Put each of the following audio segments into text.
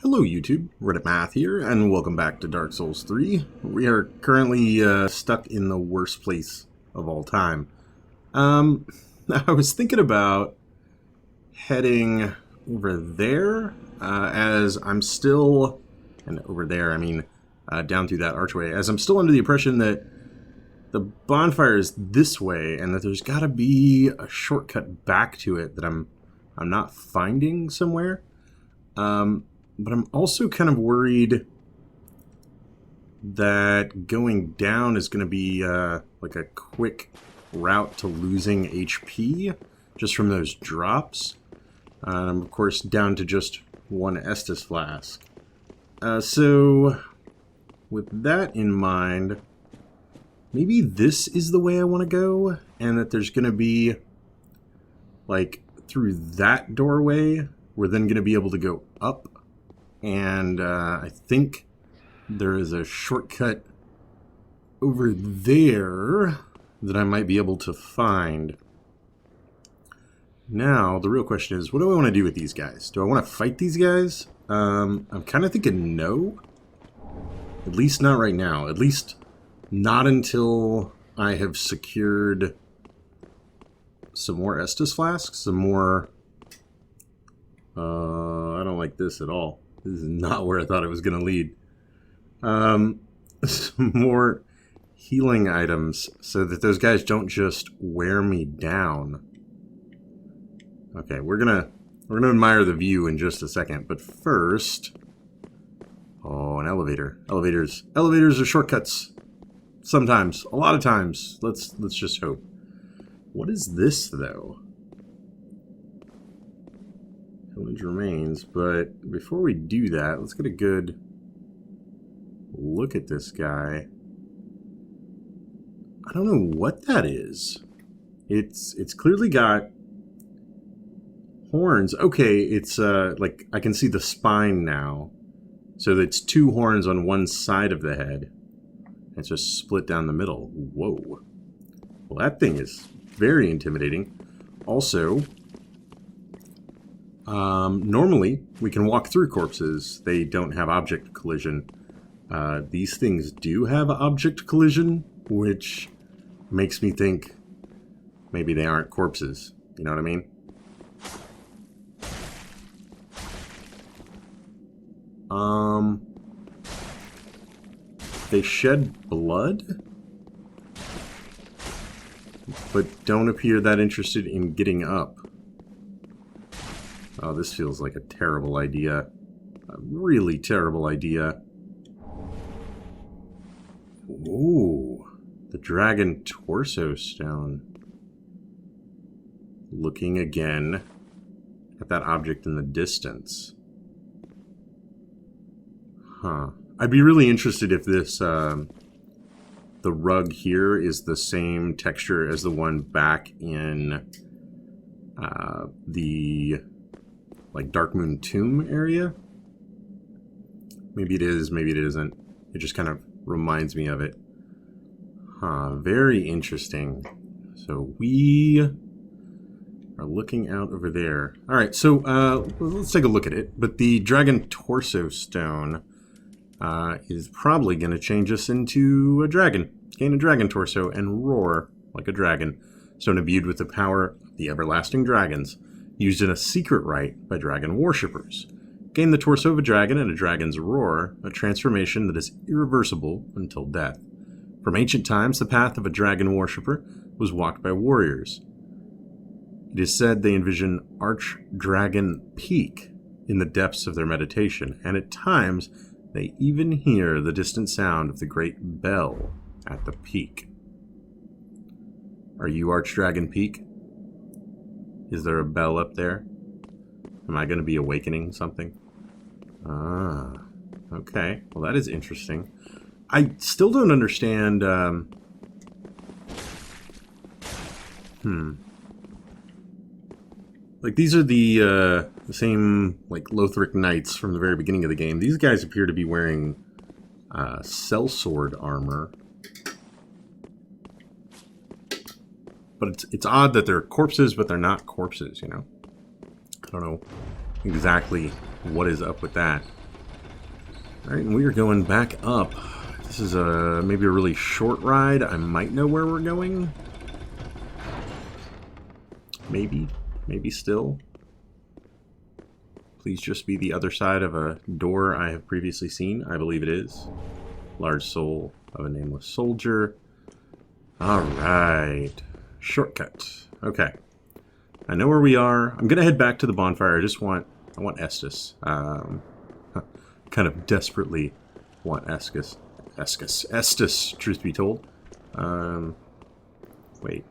Hello YouTube, Reddit Math here, and welcome back to Dark Souls 3. We are currently stuck in the worst place of all time. I was thinking about heading over there, as I'm still, and over there I mean down through that archway, as I'm still under the impression that the bonfire is this way, and that there's gotta be a shortcut back to it that I'm not finding somewhere. But I'm also kind of worried that going down is going to be like a quick route to losing HP just from those drops. I'm, of course, down to just one Estus flask. So, with that in mind, maybe this is the way I want to go, and that there's going to be, like, through that doorway, we're then going to be able to go up. And I think there is a shortcut over there that I might be able to find. Now, the real question is, what do I want to do with these guys? Do I want to fight these guys? I'm kind of thinking no. At least not right now. At least not until I have secured some more Estus flasks, some more... I don't like this at all. This is not where I thought it was going to lead. Some more healing items so that those guys don't just wear me down. Okay, we're gonna admire the view in just a second, but first, oh, an elevator. Elevators are shortcuts. Sometimes, a lot of times. Let's just hope. What is this though? Village remains, but before we do that, let's get a good look at this guy. I don't know what that is. It's clearly got horns. Okay, it's like I can see the spine now. So it's two horns on one side of the head. It's just split down the middle. Whoa. Well, that thing is very intimidating. Also, normally, we can walk through corpses. They don't have object collision. These things do have object collision, which makes me think maybe they aren't corpses. You know what I mean? They shed blood, but don't appear that interested in getting up. Oh, this feels like a terrible idea. A really terrible idea. Ooh, the dragon torso stone. Looking again at that object in the distance. Huh. I'd be really interested if this, the rug here is the same texture as the one back in the... like Darkmoon Tomb area? Maybe it is, maybe it isn't. It just kind of reminds me of it. Huh, very interesting. So we are looking out over there. Alright, so let's take a look at it. But the Dragon Torso Stone is probably going to change us into a dragon. Gain a dragon torso and roar like a dragon. Stone imbued with the power of the everlasting dragons. Used in a secret rite by dragon worshippers. Gain the torso of a dragon and a dragon's roar, a transformation that is irreversible until death. From ancient times, the path of a dragon worshipper was walked by warriors. It is said they envision Archdragon Peak in the depths of their meditation, and at times they even hear the distant sound of the great bell at the peak. Are you Archdragon Peak? Is there a bell up there? Am I going to be awakening something? Ah, okay. Well, that is interesting. I still don't understand, like, these are the same, like, Lothric Knights from the very beginning of the game. These guys appear to be wearing, sellsword armor. But it's odd that they're corpses, but they're not corpses, you know? I don't know exactly what is up with that. Alright, and we are going back up. This is maybe a really short ride. I might know where we're going. Maybe. Maybe still. Please just be the other side of a door I have previously seen. I believe it is. Large soul of a nameless soldier. Alright. Shortcut. Okay. I know where we are. I'm gonna head back to the bonfire. I want Estus. Kind of desperately want Estus, truth be told. Wait,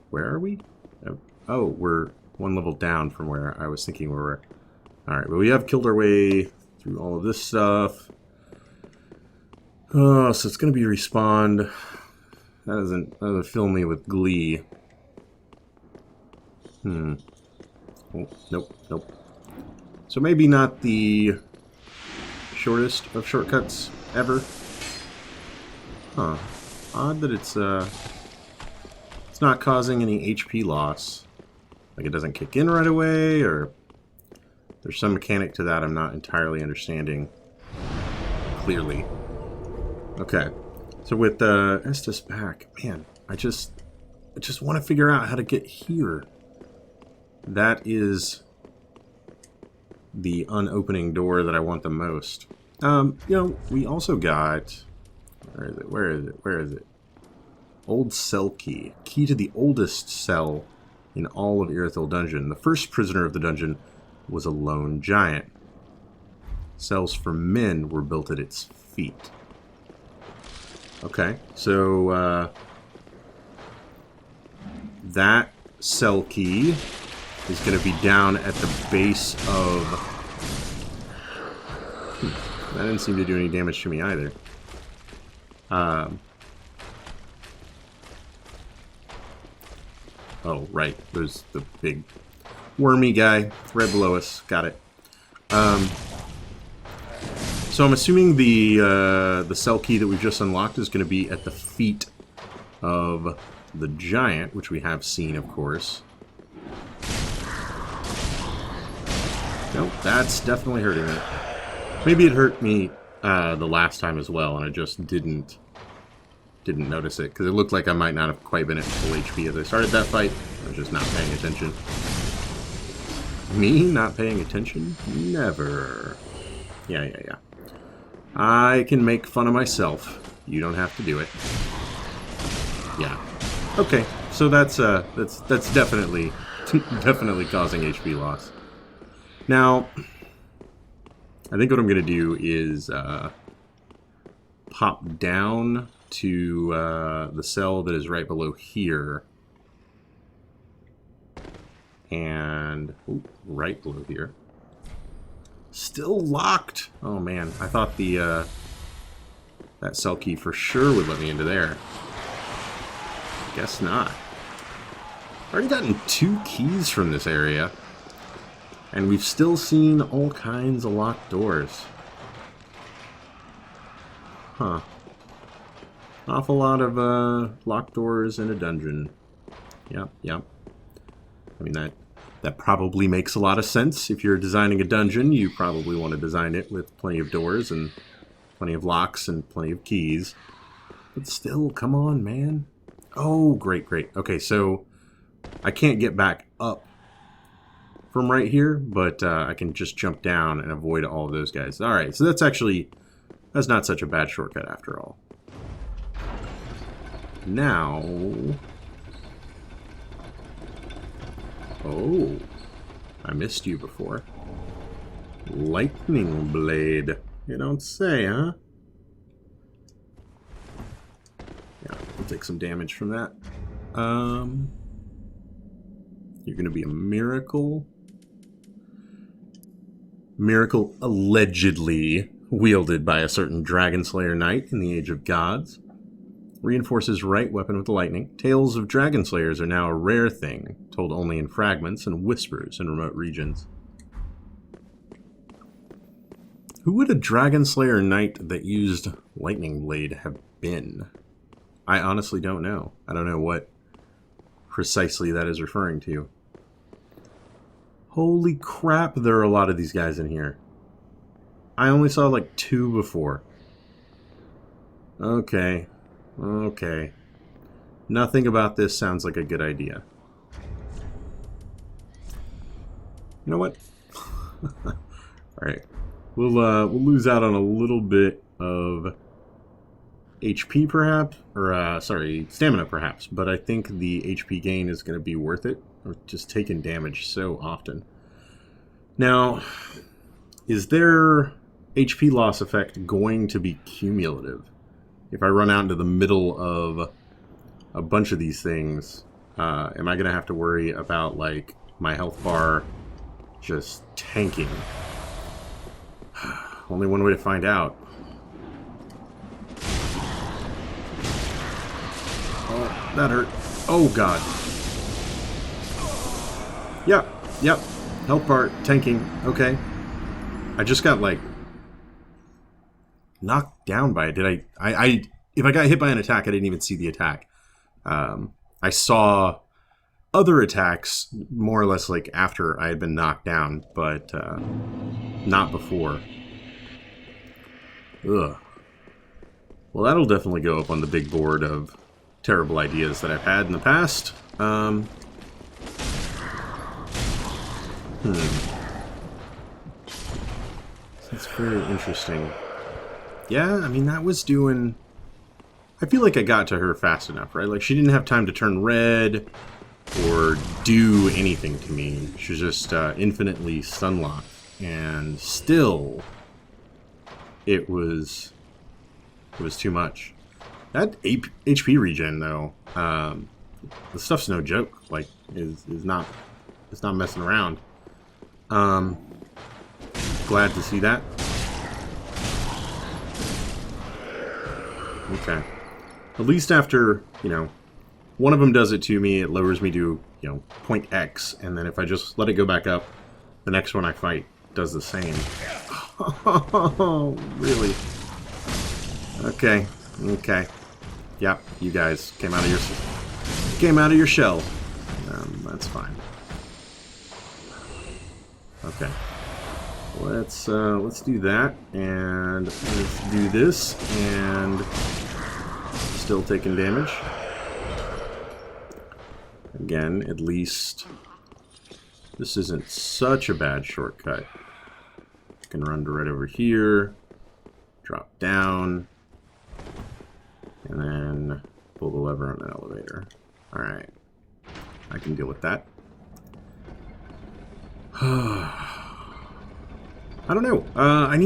where are we? Oh, we're one level down from where I was thinking we were. Alright, but we have killed our way through all of this stuff. Oh, so it's gonna be respawned. That doesn't fill me with glee. Oh, nope. So maybe not the shortest of shortcuts ever. Huh. Odd that it's not causing any HP loss. Like it doesn't kick in right away, or there's some mechanic to that I'm not entirely understanding clearly. Okay. So with Estus back, man, I just want to figure out how to get here. That is the unopening door that I want the most. You know, we also got... Where is it? Old cell key. Key to the oldest cell in all of Irithyll Dungeon. The first prisoner of the dungeon was a lone giant. Cells for men were built at its feet. Okay, so that cell key is going to be down at the base of... That didn't seem to do any damage to me either. Oh, right. There's the big wormy guy right below us. Got it. So I'm assuming the cell key that we've just unlocked is going to be at the feet of the giant, which we have seen, of course. Nope, that's definitely hurting me. Maybe it hurt me the last time as well, and I just didn't notice it, because it looked like I might not have quite been at full HP as I started that fight. I was just not paying attention. Me not paying attention? Never. Yeah. I can make fun of myself. You don't have to do it. Yeah. Okay, so that's definitely causing HP loss. Now, I think what I'm going to do is pop down to the cell that is right below here. And right below here. Still locked! Oh man, I thought the that cell key for sure would let me into there. Guess not. Already gotten 2 keys from this area. And we've still seen all kinds of locked doors. Huh. Awful lot of locked doors in a dungeon. Yep. I mean, that probably makes a lot of sense. If you're designing a dungeon, you probably want to design it with plenty of doors and plenty of locks and plenty of keys. But still, come on, man. Oh, great. Okay, so I can't get back up from right here, but I can just jump down and avoid all of those guys. Alright, so that's not such a bad shortcut after all. Now... Oh, I missed you before. Lightning blade. You don't say, huh? Yeah, we'll take some damage from that. You're going to be a miracle. Miracle allegedly wielded by a certain Dragon Slayer Knight in the Age of Gods. Reinforces right weapon with lightning. Tales of Dragon Slayers are now a rare thing, told only in fragments and whispers in remote regions. Who would a Dragon Slayer Knight that used Lightning Blade have been? I honestly don't know. I don't know what precisely that is referring to. Holy crap, there are a lot of these guys in here. I only saw like 2 before. Okay. Okay. Nothing about this sounds like a good idea. You know what? Alright. We'll lose out on a little bit of HP perhaps, or sorry, stamina perhaps, but I think the HP gain is going to be worth it. We're just taking damage so often. Now, is their HP loss effect going to be cumulative? If I run out into the middle of a bunch of these things, am I going to have to worry about, like, my health bar just tanking? Only one way to find out. Oh, that hurt. Oh, God. Yep. Health bar tanking. Okay. I just got, like, knocked down by it. Did I if I got hit by an attack, I didn't even see the attack. I saw other attacks more or less like after I had been knocked down, but not before. Ugh. Well, that'll definitely go up on the big board of terrible ideas that I've had in the past. That's very interesting. Yeah, I mean, that was doing... I feel like I got to her fast enough, right? Like, she didn't have time to turn red or do anything to me. She was just infinitely stun-locked. And still, it was too much. That HP regen, though, the stuff's no joke. Like, it's not messing around. Glad to see that. Okay. At least after, you know, one of them does it to me, it lowers me to, you know, point X, and then if I just let it go back up, the next one I fight does the same. Oh, really? Okay. Okay. Yep, you guys came out of your shell. That's fine. Okay. Let's do that, and let's do this, and still taking damage. Again, at least this isn't such a bad shortcut. I can run to right over here, drop down, and then pull the lever on the elevator. Alright. I can deal with that. I don't know. I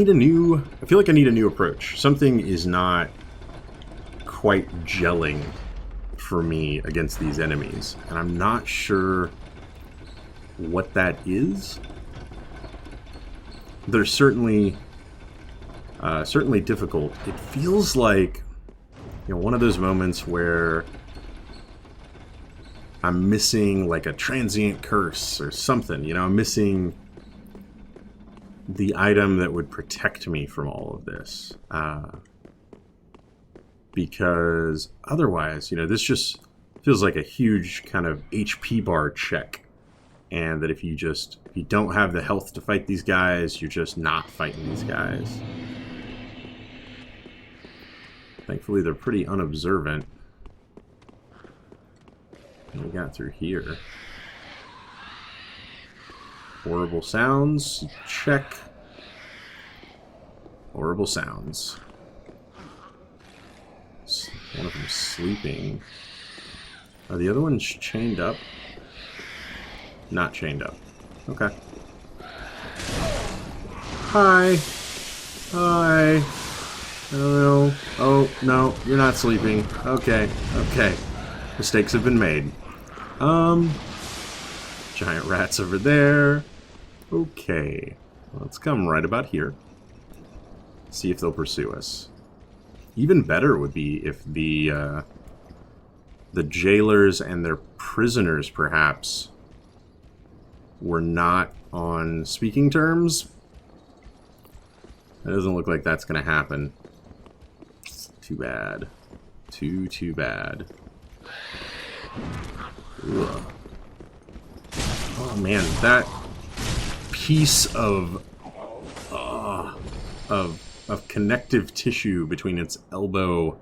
feel like I need a new approach. Something is not quite gelling for me against these enemies, and I'm not sure what that is. They're certainly difficult. It feels like, you know, one of those moments where I'm missing like a transient curse or something. You know, I'm missing the item that would protect me from all of this. Because otherwise, you know, this just feels like a huge kind of HP bar check. And that if you don't have the health to fight these guys, you're just not fighting these guys. Thankfully, they're pretty unobservant. What we got through here? Horrible sounds. Check. Horrible sounds. One of them sleeping. Are the other ones chained up? Not chained up. Okay. Hi. Hi. I don't know. Oh, no. You're not sleeping. Okay. Okay. Mistakes have been made. Giant rats over there. Okay. Let's come right about here. See if they'll pursue us. Even better would be if the jailers and their prisoners, perhaps, were not on speaking terms. It doesn't look like that's going to happen. Too bad. Too bad. Ugh. Oh man, that piece of of connective tissue between its elbow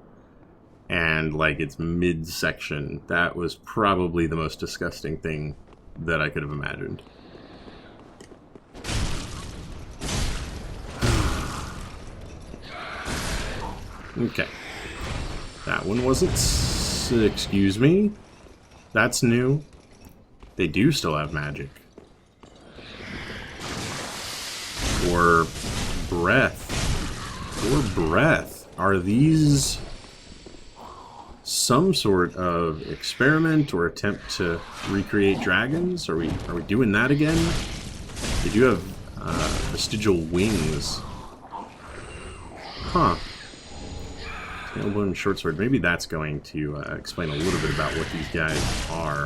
and like its midsection. That was probably the most disgusting thing that I could have imagined. Okay. That one wasn't... excuse me? That's new. They do still have magic. Or breath. Or breath. Are these some sort of experiment or attempt to recreate dragons? Are we doing that again? They do have vestigial wings. Huh. Tailbone shortsword. Maybe that's going to explain a little bit about what these guys are.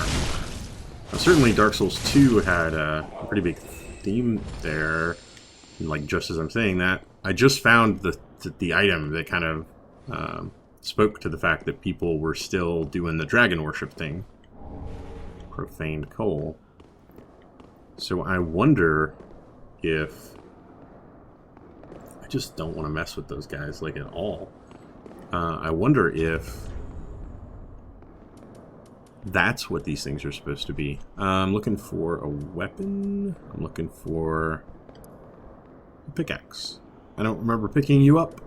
Now, certainly Dark Souls 2 had a pretty big theme there. And, like, just as I'm saying that, I just found the item that kind of spoke to the fact that people were still doing the dragon worship thing. Profaned coal. So I wonder if... I just don't want to mess with those guys, like, at all. I wonder if that's what these things are supposed to be. I'm looking for a weapon. I'm looking for a pickaxe. I don't remember picking you up,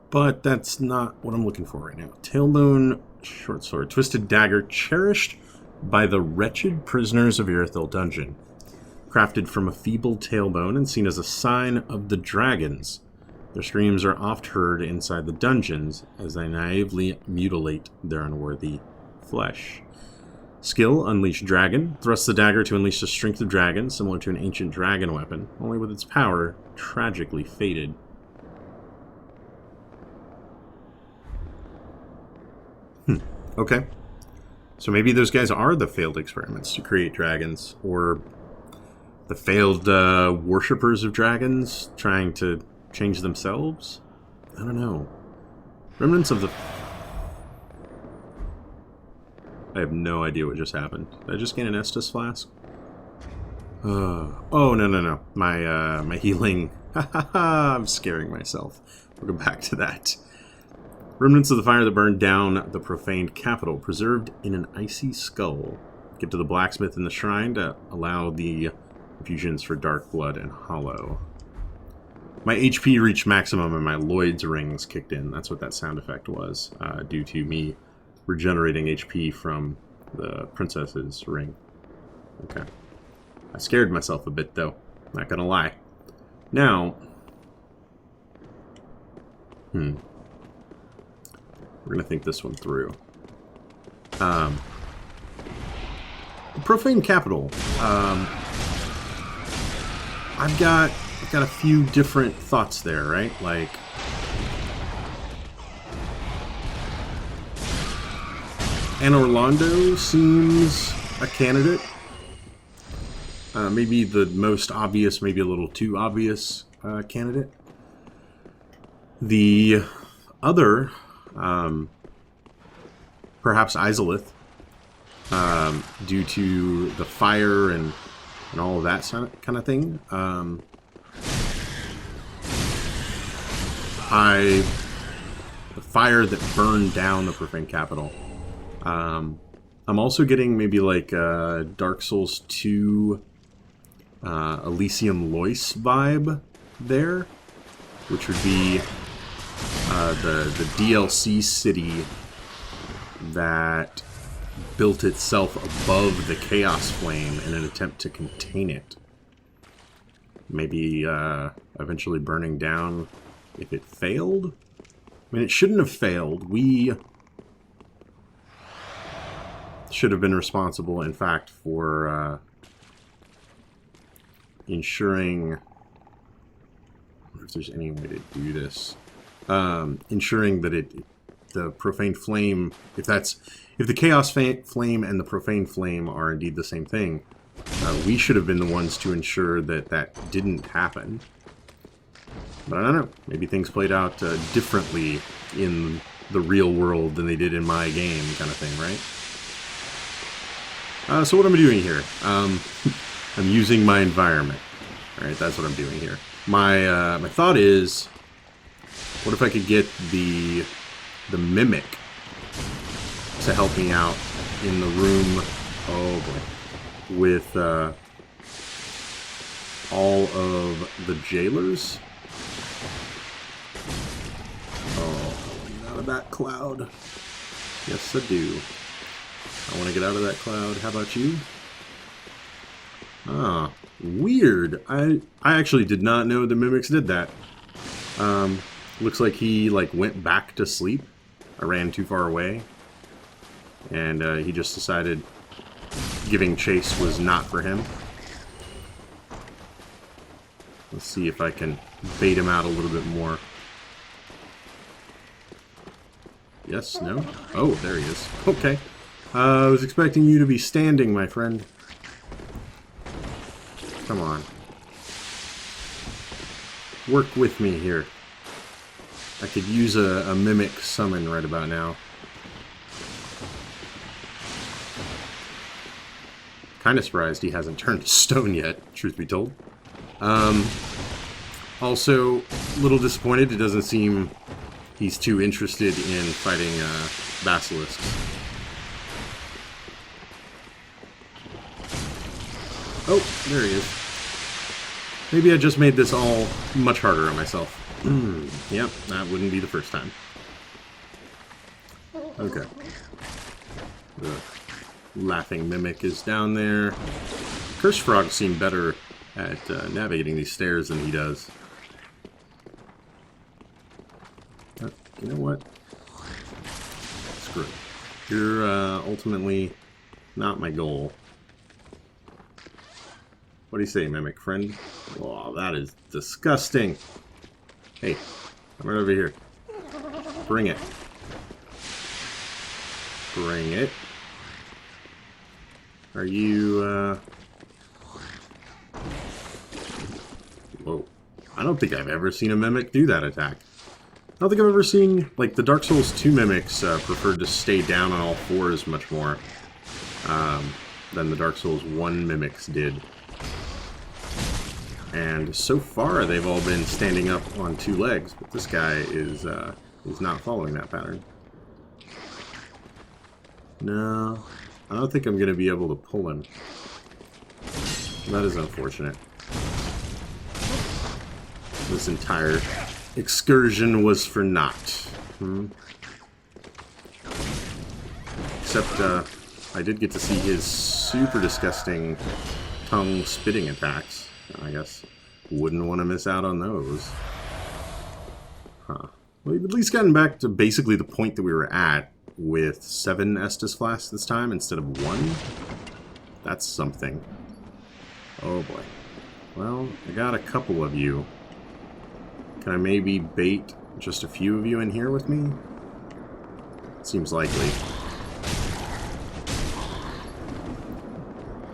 but that's not what I'm looking for right now. Tailbone shortsword. Twisted dagger cherished by the wretched prisoners of Irithyll Dungeon. Crafted from a feeble tailbone and seen as a sign of the dragons. Their screams are oft heard inside the dungeons as they naively mutilate their unworthy flesh. Skill, Unleash Dragon. Thrust the dagger to unleash the strength of dragon, similar to an ancient dragon weapon, only with its power tragically faded. Okay. So maybe those guys are the failed experiments to create dragons, or the failed worshippers of dragons trying to change themselves? I don't know. Remnants of the... I have no idea what just happened. Did I just gain an Estus flask? Oh, no. My healing... I'm scaring myself. We'll go back to that. Remnants of the fire that burned down the profaned capital, preserved in an icy skull. Get to the blacksmith in the shrine to allow the infusions for dark blood and hollow. My HP reached maximum and my Lloyd's rings kicked in. That's what that sound effect was, due to me regenerating HP from the princess's ring. Okay. I scared myself a bit, though. Not gonna lie. Now... We're gonna think this one through. The Profane Capital. I've got a few different thoughts there, right? Like, Anne Orlando seems a candidate. Maybe the most obvious, maybe a little too obvious candidate. The other, perhaps Izalith, due to the fire and all of that kind of thing. The fire that burned down the Profane Capital. I'm also getting maybe like Dark Souls 2 Elysium Lois vibe there, which would be the DLC city that built itself above the Chaos Flame in an attempt to contain it. Maybe eventually burning down if it failed? I mean, it shouldn't have failed. We should have been responsible, in fact, for ensuring... I wonder if there's any way to do this. Ensuring that the Profane Flame, if the Chaos Flame and the Profane Flame are indeed the same thing, we should have been the ones to ensure that that didn't happen. But I don't know. Maybe things played out differently in the real world than they did in my game, kind of thing, right? So what am I doing here? I'm using my environment. All right, that's what I'm doing here. My thought is What if I could get the mimic to help me out in the room? Oh boy. With all of the jailers. Oh, I want out of that cloud. Yes, I do. I want to get out of that cloud. How about you? Ah, weird. I actually did not know the mimics did that. Looks like he went back to sleep. I ran too far away. And he just decided giving chase was not for him. Let's see if I can bait him out a little bit more. Yes, no? Oh, there he is. Okay. I was expecting you to be standing, my friend. Come on. Work with me here. I could use a mimic summon right about now. Kind of surprised he hasn't turned to stone yet, truth be told. Also, a little disappointed. It doesn't seem he's too interested in fighting basilisks. Oh, there he is. Maybe I just made this all much harder on myself. Yep, that wouldn't be the first time. Okay. The laughing mimic is down there. Cursed frogs seem better at navigating these stairs than he does. You know what? Screw it. You're ultimately not my goal. What do you say, mimic friend? Oh, that is disgusting. Hey, come right over here. Bring it. Bring it. Are you, Whoa. I don't think I've ever seen a mimic do that attack. I don't think I've ever seen, like, the Dark Souls 2 mimics preferred to stay down on all fours much more than the Dark Souls 1 mimics did. And so far, they've all been standing up on two legs, but this guy is not following that pattern. No, I don't think I'm going to be able to pull him. That is unfortunate. This entire excursion was for naught. Except, I did get to see his super disgusting tongue spitting attacks. I guess wouldn't want to miss out on those. Huh. Well, we've at least gotten back to basically the point that we were at with 7 Estus flasks this time instead of 1. That's something. Oh boy. Well, I got a couple of you. Can I maybe bait just a few of you in here with me? Seems likely.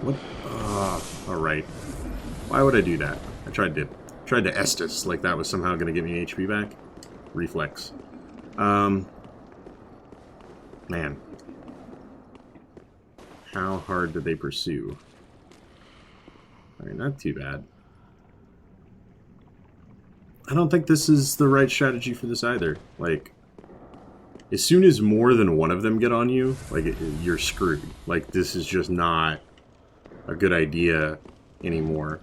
What? Alright. Why would I do that? I tried to Estus, like that was somehow going to give me HP back. Reflex. Man. How hard did they pursue? Alright, not too bad. I don't think this is the right strategy for this either. Like, as soon as more than one of them get on you, like, you're screwed. Like, this is just not a good idea anymore.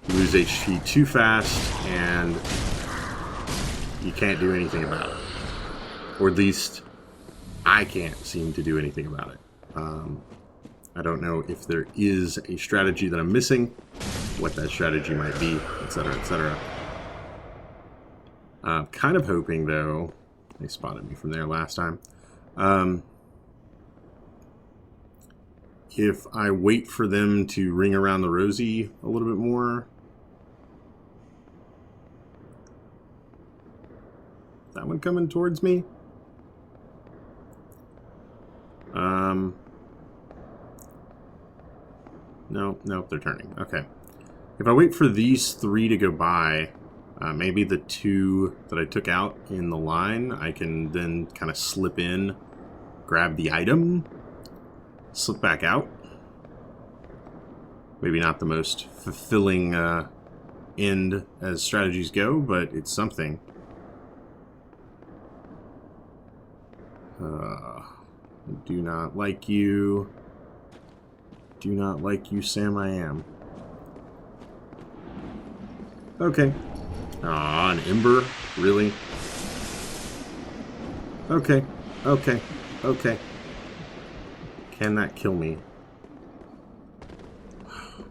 You lose HP too fast, and you can't do anything about it. Or at least, I can't seem to do anything about it. I don't know if there is a strategy that I'm missing, what that strategy might be, etc., etc. Kind of hoping, though, they spotted me from there last time, if I wait for them to ring around the rosy a little bit more. That one coming towards me? No, they're turning. Okay. If I wait for these 3 to go by, maybe the 2 that I took out in the line, I can then kind of slip in, grab the item, slip back out. Maybe not the most fulfilling end as strategies go, but it's something. I do not like you. Do not like you, Sam I am. Okay. Ah, an ember? Really? Okay. Okay. Okay. Can that kill me?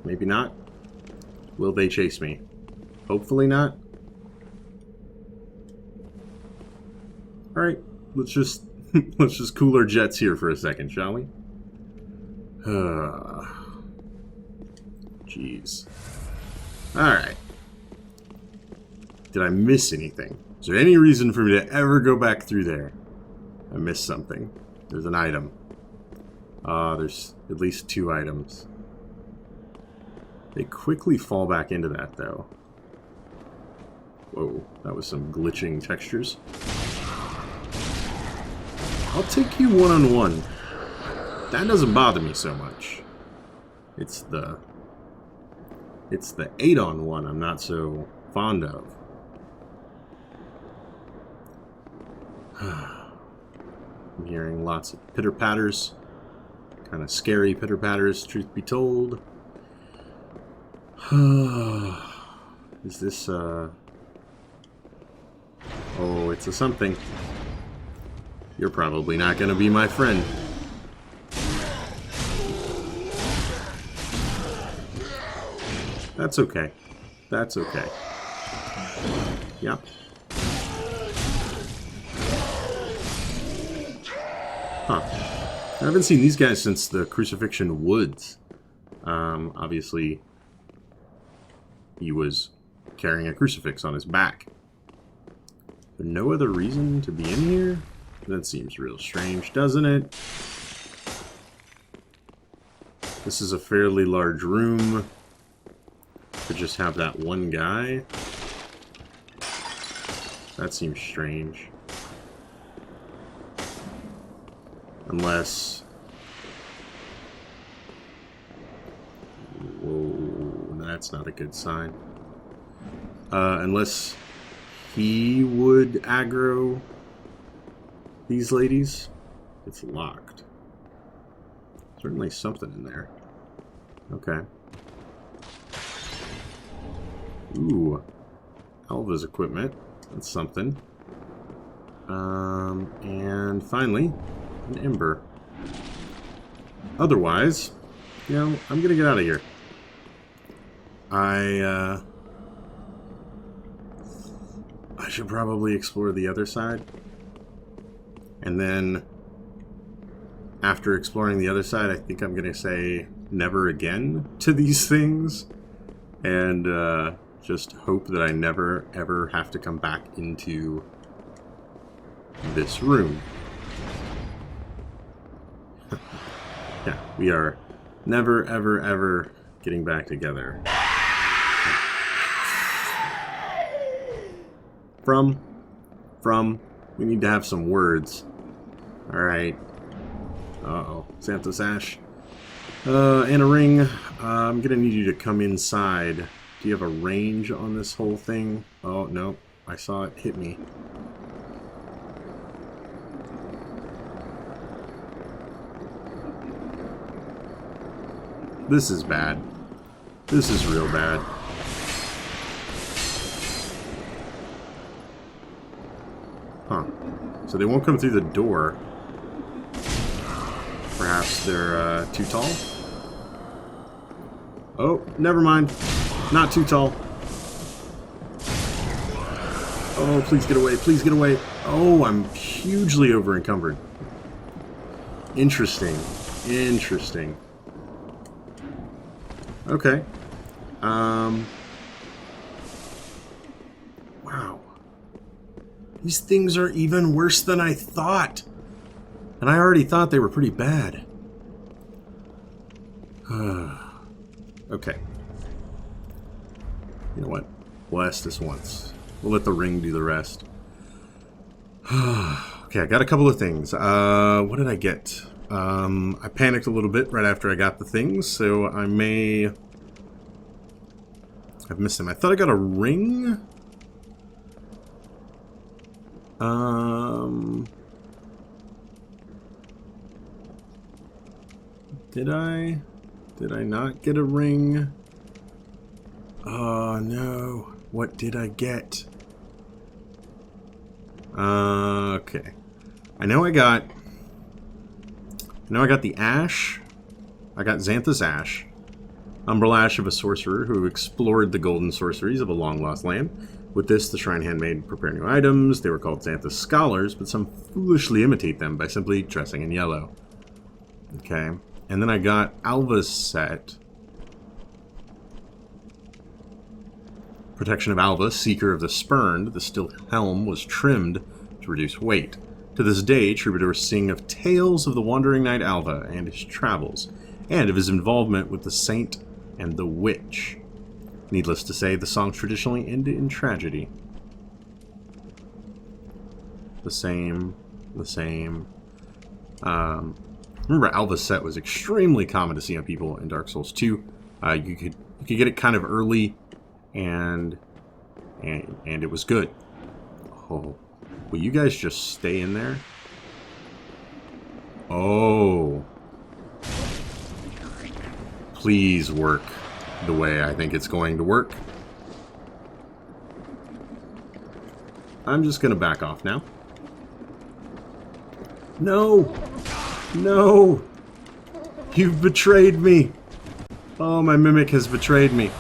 Maybe not. Will they chase me? Hopefully not. Alright, let's just let's just cool our jets here for a second, shall we? Jeez. Alright. Did I miss anything? Is there any reason for me to ever go back through there? I missed something. There's an item. There's at least 2 items. They quickly fall back into that, though. Whoa, that was some glitching textures. I'll take you one-on-one. That doesn't bother me so much. It's the 8-on-1 I'm not so fond of. I'm hearing lots of pitter-patters. Kind of scary pitter-patters, truth be told. Is this, Oh, it's a something. You're probably not going to be my friend. That's okay. That's okay. Yep. Huh. I haven't seen these guys since the Crucifixion Woods. Obviously, he was carrying a crucifix on his back. But no other reason to be in here? That seems real strange, doesn't it? This is a fairly large room. To just have that one guy? That seems strange. Unless... Whoa, that's not a good sign. Unless he would aggro these ladies. It's locked. Certainly something in there. Okay. Ooh. Alva's equipment. That's something. And finally, an ember. Otherwise, you know, I'm gonna get out of here. I should probably explore the other side. And then, after exploring the other side, I think I'm gonna say never again to these things. And, just hope that I never, ever have to come back into this room. Yeah, we are never, ever, ever getting back together. From, we need to have some words. Alright. Uh-oh. Santa's Ash. And a ring. I'm gonna need you to come inside. Do you have a range on this whole thing? Oh, no. I saw it hit me. This is bad. This is real bad. Huh. So they won't come through the door. Perhaps they're too tall? Oh, never mind. Not too tall. Oh, please get away. Please get away. Oh, I'm hugely over encumbered. Interesting. Interesting. Okay. Wow. These things are even worse than I thought. And I already thought they were pretty bad. Okay. You know what? We'll ask this once. We'll let the ring do the rest. Okay, I got a couple of things. What did I get? I panicked a little bit right after I got the things, so I may have missed them. I thought I got a ring. Did I not get a ring? Oh no. What did I get? Okay. I know I got the ash. I got Xanthus Ash. Umbral Ash of a sorcerer who explored the golden sorceries of a long-lost land. With this, the shrine hand made prepare new items. They were called Xanthus Scholars, but some foolishly imitate them by simply dressing in yellow. Okay. And then I got Alva's set. Protection of Alva, Seeker of the Spurned. The steel helm was trimmed to reduce weight. To this day, troubadours sing of tales of the wandering knight Alva and his travels, and of his involvement with the saint and the witch. Needless to say, the songs traditionally ended in tragedy. The same. Remember, Alva's set was extremely common to see on people in Dark Souls 2. You could get it kind of early, and it was good. Oh, will you guys just stay in there? Oh. Please work the way I think it's going to work. I'm just going to back off now. No! No! You've betrayed me! Oh, my mimic has betrayed me.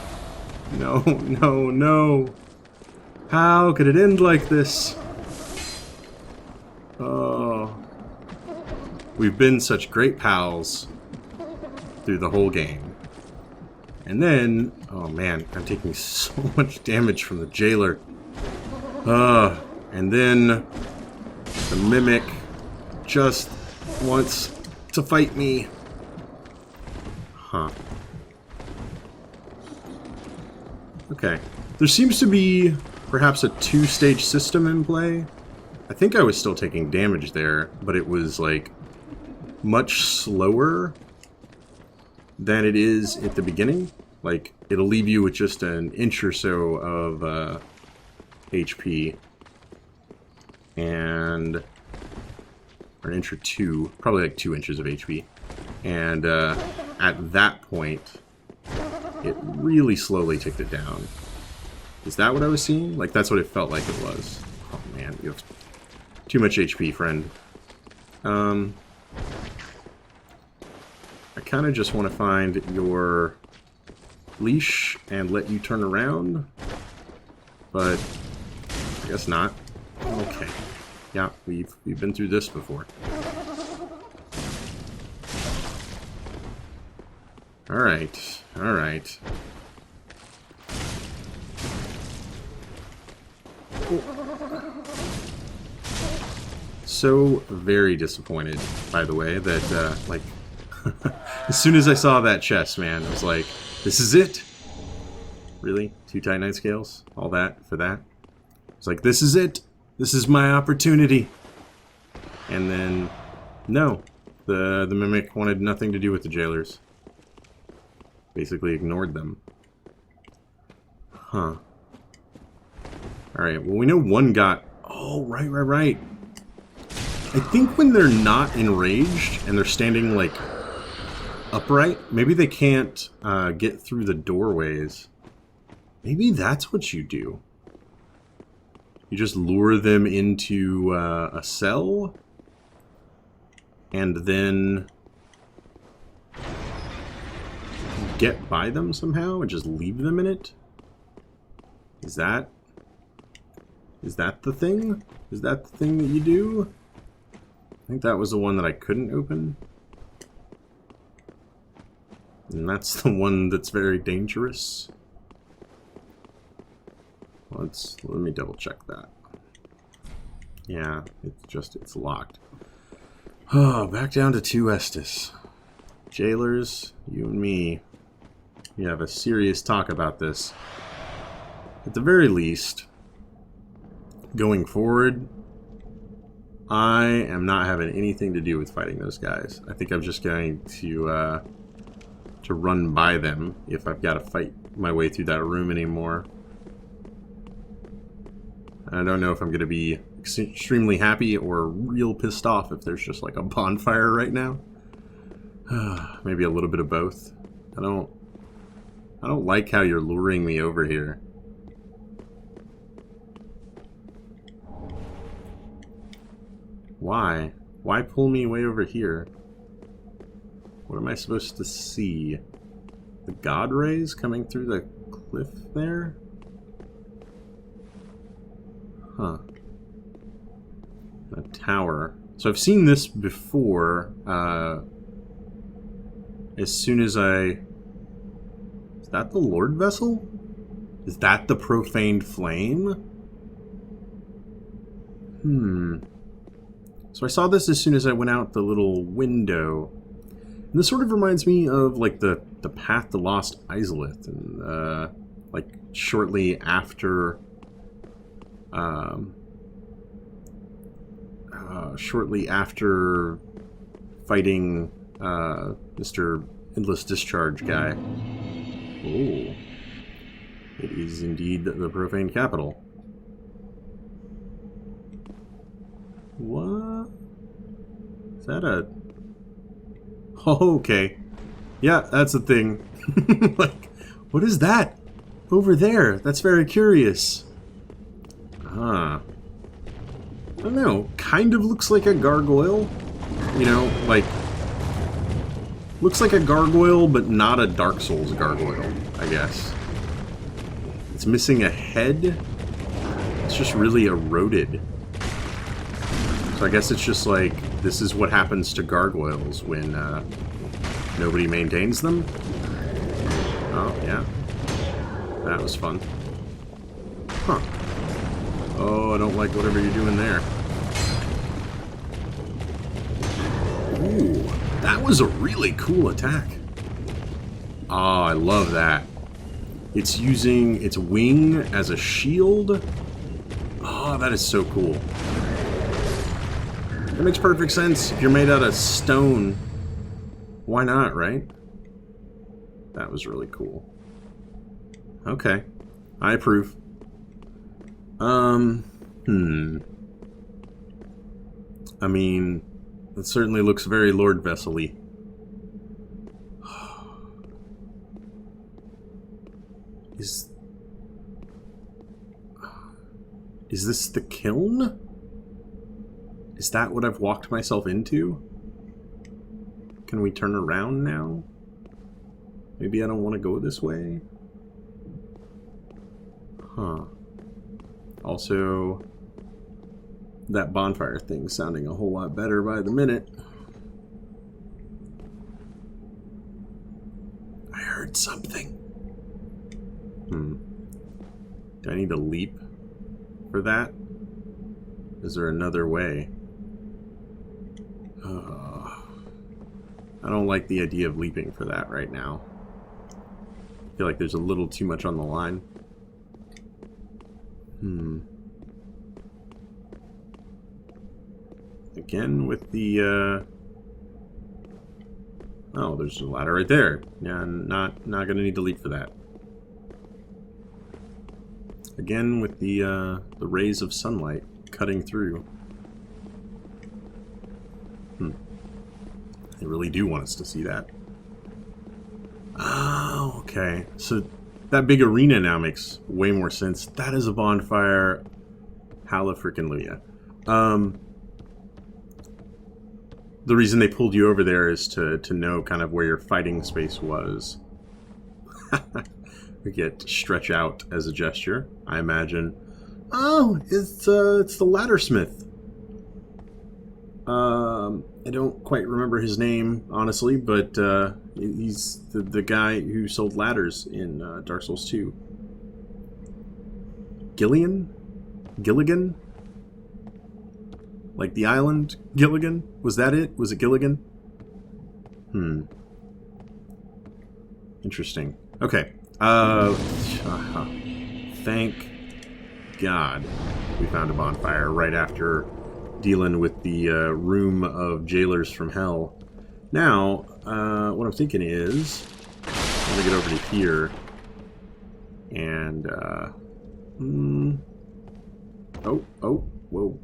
No, no, no. How could it end like this? Oh. We've been such great pals through the whole game. And then, oh man, I'm taking so much damage from the jailer. And then the mimic just wants to fight me. Huh. Okay. There seems to be perhaps a two-stage system in play. I think I was still taking damage there, but it was like much slower than it is at the beginning. Like, it'll leave you with just an inch or so of HP. And... or an inch or two. Probably like 2 inches of HP. And at that point, it really slowly ticked it down. Is that what I was seeing? Like, that's what it felt like it was. Oh man, you have too much HP, friend. I kind of just want to find your leash and let you turn around, but I guess not. Okay. Yeah, we've been through this before. Alright, alright. So very disappointed, by the way, that, like, as soon as I saw that chest, man, I was like, this is it? Really? 2 Titanite scales? All that for that? It's like, this is it! This is my opportunity! And then, no. The Mimic wanted nothing to do with the jailers. Basically ignored them. Huh. Alright, well we know one got... Oh, right. I think when they're not enraged and they're standing, like, upright, maybe they can't get through the doorways. Maybe that's what you do. You just lure them into a cell, and then get by them somehow and just leave them in it? Is that the thing? Is that the thing that you do? I think that was the one that I couldn't open. And that's the one that's very dangerous. Let me double check that. Yeah, it's locked. Oh, back down to 2 Estus. Jailers, you and me, we have a serious talk about this. At the very least, going forward, I am not having anything to do with fighting those guys. I think I'm just going to run by them if I've got to fight my way through that room anymore. I don't know if I'm going to be extremely happy or real pissed off if there's just like a bonfire right now. Maybe a little bit of both. I don't like how you're luring me over here. Why? Why pull me way over here? What am I supposed to see? The god rays coming through the cliff there? Huh. A tower. So I've seen this before. As soon as I... Is that the Lord Vessel? Is that the profaned flame? So I saw this as soon as I went out the little window. And this sort of reminds me of, like, the path to Lost Izalith. And, like, shortly after... shortly after fighting Mr. Endless Discharge guy. Oh. It is indeed the Profane Capital. What? Is that a... Oh, okay. Yeah, that's a thing. Like, what is that? Over there. That's very curious. Huh. I don't know. Kind of looks like a gargoyle. You know, like... Looks like a gargoyle, but not a Dark Souls gargoyle, I guess. It's missing a head. It's just really eroded. So I guess it's just like, this is what happens to gargoyles when nobody maintains them. Oh, yeah. That was fun. Huh. Oh, I don't like whatever you're doing there. Ooh, that was a really cool attack. Oh, I love that. It's using its wing as a shield. Oh, that is so cool. That makes perfect sense. If you're made out of stone, why not, right? That was really cool. Okay. I approve. I mean, it certainly looks very Lord Vessel-y. Is this the kiln? Is that what I've walked myself into? Can we turn around now? Maybe I don't want to go this way? Huh. Also, that bonfire thing's sounding a whole lot better by the minute. I heard something. Do I need to leap for that? Is there another way? I don't like the idea of leaping for that right now. I feel like there's a little too much on the line. Again with the oh, there's a ladder right there. Yeah, not gonna need to leap for that. Again with the rays of sunlight cutting through. They really do want us to see that. Oh, okay. So that big arena now makes way more sense. That is a bonfire. Hallelujah. The reason they pulled you over there is to know kind of where your fighting space was. We get to stretch out as a gesture, I imagine. Oh, it's the laddersmith. I don't quite remember his name, honestly, but he's the guy who sold ladders in Dark Souls 2. Gilligan? Like the island Gilligan? Was that it? Was it Gilligan? Interesting. Okay. Thank God we found a bonfire right after dealing with the room of jailers from hell. Now, what I'm thinking is, I'm gonna get over to here, and whoa,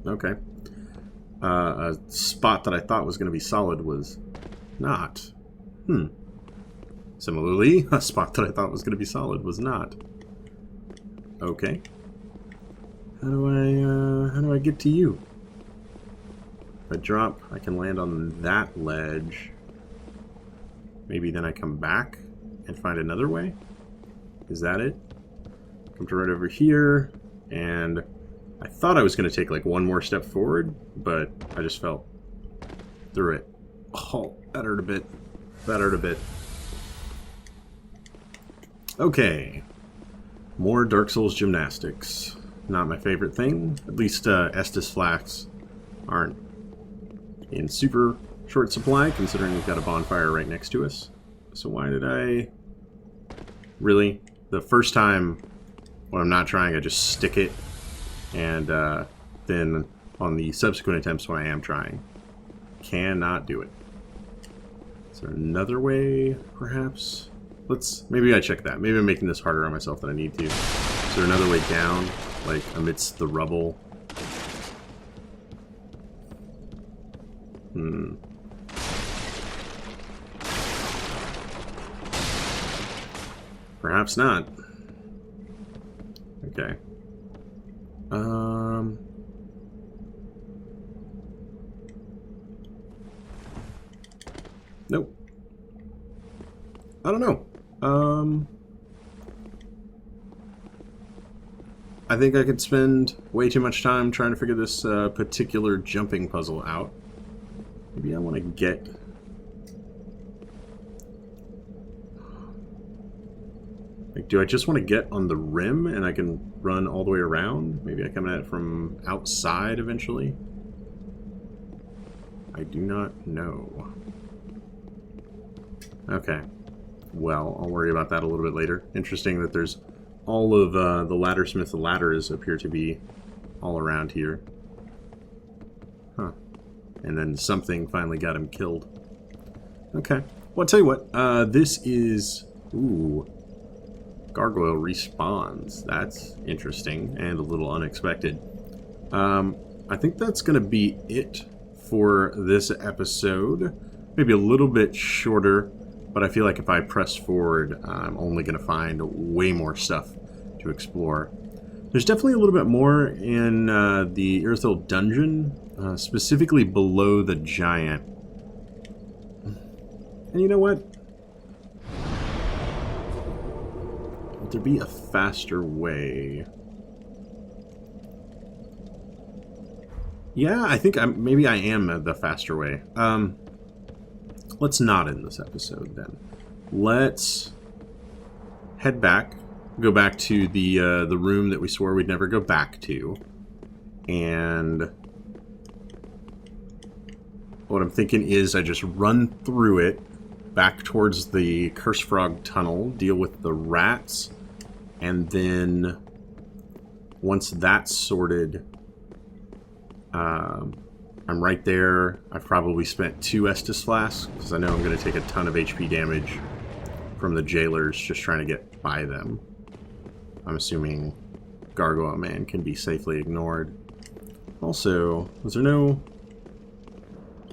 okay. A spot that I thought was gonna be solid was not. Similarly, a spot that I thought was going to be solid was not. Okay. How do I get to you? If I drop, I can land on that ledge. Maybe then I come back and find another way? Is that it? Come to right over here, and I thought I was going to take like one more step forward, but I just fell through it. Oh, that hurt a bit. That hurt a bit. Okay. More Dark Souls gymnastics. Not my favorite thing. At least Estus flasks aren't in super short supply, considering we've got a bonfire right next to us. So why did I... Really? The first time when I'm not trying, I just stick it. And then on the subsequent attempts when I am trying, cannot do it. Is there another way, perhaps? Maybe I check that. Maybe I'm making this harder on myself than I need to. Is there another way down, like amidst the rubble? Perhaps not. Okay. Nope. I don't know. I think I could spend way too much time trying to figure this particular jumping puzzle out. Maybe I want to get... Like, do I just want to get on the rim and I can run all the way around? Maybe I come at it from outside eventually? I do not know. Okay. Well, I'll worry about that a little bit later. Interesting that there's all of the Laddersmith ladders appear to be all around here. Huh. And then something finally got him killed. Okay. Well, I'll tell you what. This is... Ooh. Gargoyle respawns. That's interesting and a little unexpected. I think that's going to be it for this episode. Maybe a little bit shorter, but I feel like if I press forward, I'm only going to find way more stuff to explore. There's definitely a little bit more in the Irithyll dungeon, specifically below the giant. And you know what? Would there be a faster way? Yeah, I think maybe I am the faster way. Let's not end this episode then. Let's head back, go back to the room that we swore we'd never go back to, and what I'm thinking is I just run through it back towards the Curse Frog tunnel, deal with the rats, and then once that's sorted, I'm right there. I've probably spent 2 Estus flasks, because I know I'm going to take a ton of HP damage from the jailers just trying to get by them. I'm assuming Gargoyle Man can be safely ignored. Also, there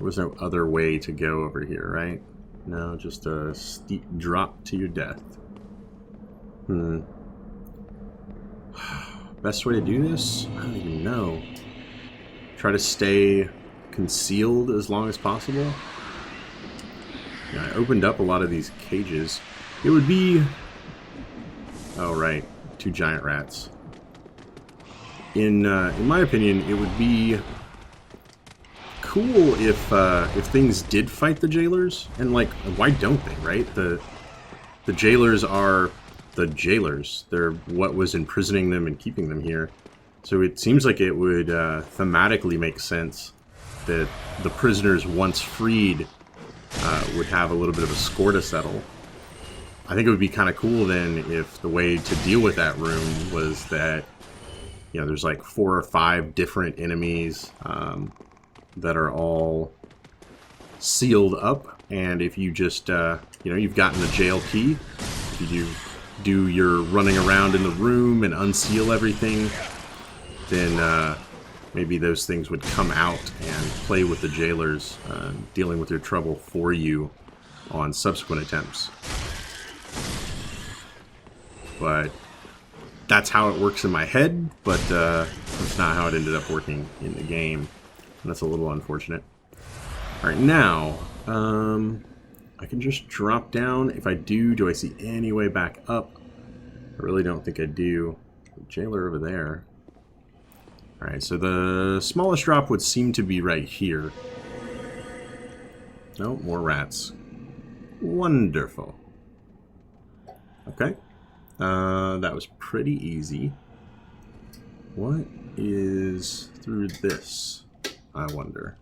was no other way to go over here, right? No, just a steep drop to your death. Best way to do this? I don't even know. Try to stay concealed as long as possible. Yeah, I opened up a lot of these cages. It would be... Oh, right. 2 giant rats. In my opinion, it would be cool if things did fight the jailers. And, like, why don't they, right? The jailers are the jailers. They're what was imprisoning them and keeping them here. So it seems like it would thematically make sense that the prisoners, once freed, would have a little bit of a score to settle. I think it would be kind of cool then if the way to deal with that room was that, you know, there's like 4 or 5 different enemies that are all sealed up, and if you just, you know, you've gotten the jail key, if you do your running around in the room and unseal everything, then maybe those things would come out and play with the jailers, dealing with their trouble for you on subsequent attempts. But that's how it works in my head, but that's not how it ended up working in the game. And that's a little unfortunate. Alright, now, I can just drop down. If I do I see any way back up? I really don't think I do. Jailer over there. Alright, so the smallest drop would seem to be right here. No, more rats. Wonderful. Okay. That was pretty easy. What is through this, I wonder?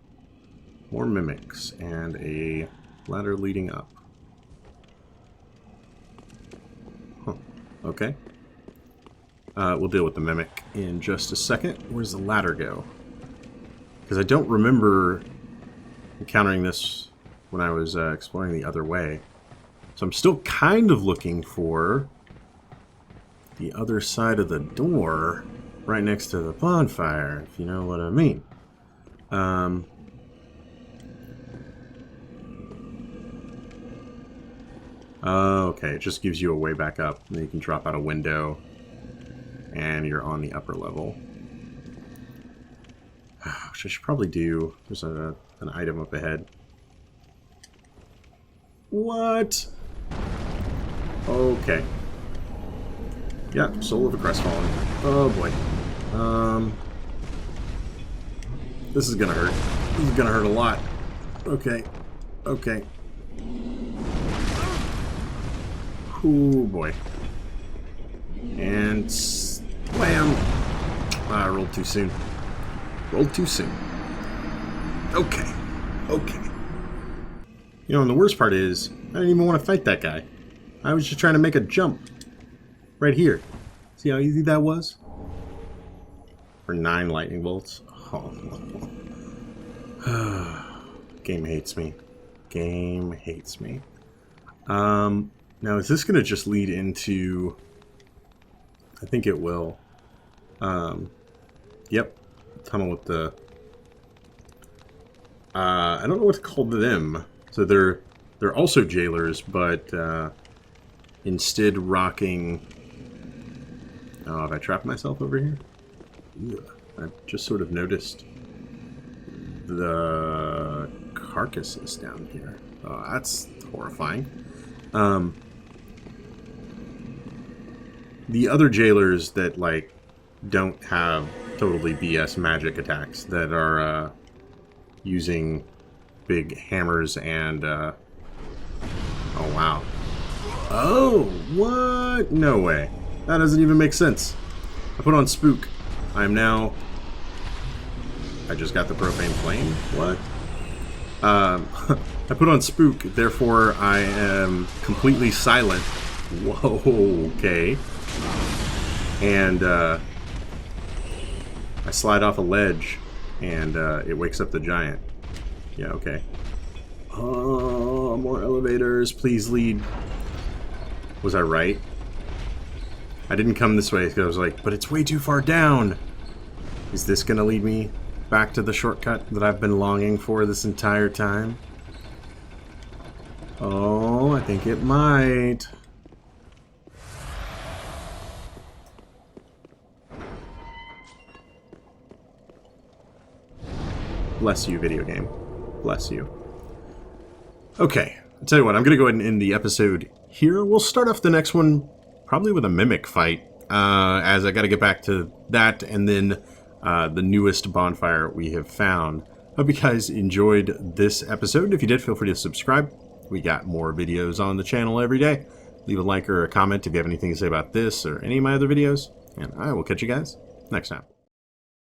More mimics and a ladder leading up. Huh. Okay. We'll deal with the mimic in just a second. Where's the ladder go? Because I don't remember encountering this when I was exploring the other way. So I'm still kind of looking for the other side of the door right next to the bonfire, if you know what I mean. Okay, it just gives you a way back up. And then you can drop out a window, and you're on the upper level. Which I should probably do. There's an item up ahead. What? Okay. Yeah, Soul of a Crestfallen. Oh boy. This is gonna hurt. This is gonna hurt a lot. Okay. Okay. Oh boy. And slam. Ah, I rolled too soon. Rolled too soon. Okay. Okay. You know, and the worst part is, I didn't even want to fight that guy. I was just trying to make a jump. Right here. See how easy that was? For 9 lightning bolts. Oh. Game hates me. Game hates me. Now, is this going to just lead into... I think it will. Yep. Tunnel with the... I don't know what to call them. So they're also jailers, but instead rocking... Oh, have I trapped myself over here? Ugh. I've just sort of noticed the carcasses down here. Oh, that's horrifying. The other jailers that, like, don't have totally BS magic attacks that are using big hammers and... Oh, wow. Oh, what? No way. That doesn't even make sense. I put on Spook. I'm now... I just got the Profane Flame? What? I put on Spook, therefore I am completely silent. Whoa, okay. And I slide off a ledge, and it wakes up the giant. Yeah, okay. Oh, more elevators. Please lead. Was I right? I didn't come this way because I was like, but it's way too far down. Is this going to lead me back to the shortcut that I've been longing for this entire time? Oh, I think it might. Bless you, video game. Bless you. Okay, I'll tell you what, I'm going to go ahead and end the episode here. We'll start off the next one probably with a mimic fight, as I got to get back to that, and then the newest bonfire we have found. Hope you guys enjoyed this episode. If you did, feel free to subscribe. We got more videos on the channel every day. Leave a like or a comment if you have anything to say about this or any of my other videos, and I will catch you guys next time.